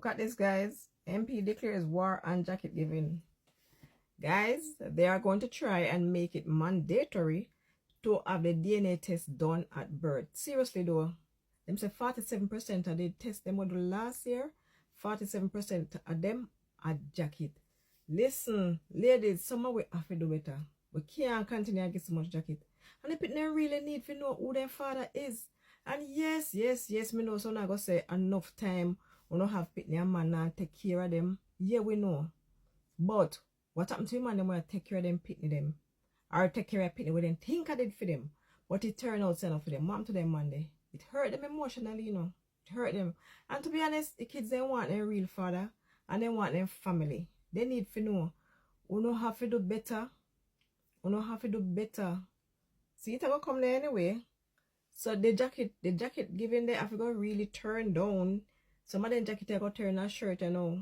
Look at this, guys. MP declares war on jacket giving. Guys, they are going to try and make it mandatory to have the DNA test done at birth. Seriously though, them say 47% of the tests them do last year, 47% of them are jacket. Listen, ladies, some of we have to do better. We can't continue to get so much jacket. And the people really need to know who their father is. And yes, me know so now go say enough time we don't have pitney and man and take care of them. Yeah, we know. But what happened to him and them when I take care of them pitney them? Or take care of pitney when they think I did for them. But it turned out enough for them. What happened to them Monday? It hurt them emotionally, you know. It hurt them. And to be honest, the kids they want their real father and they want their family. They need to know. We don't have to do better. We don't have to do better. See it will come there anyway. So the jacket giving they have to go really turn down. Some of them jacket they go turn a shirt, you know.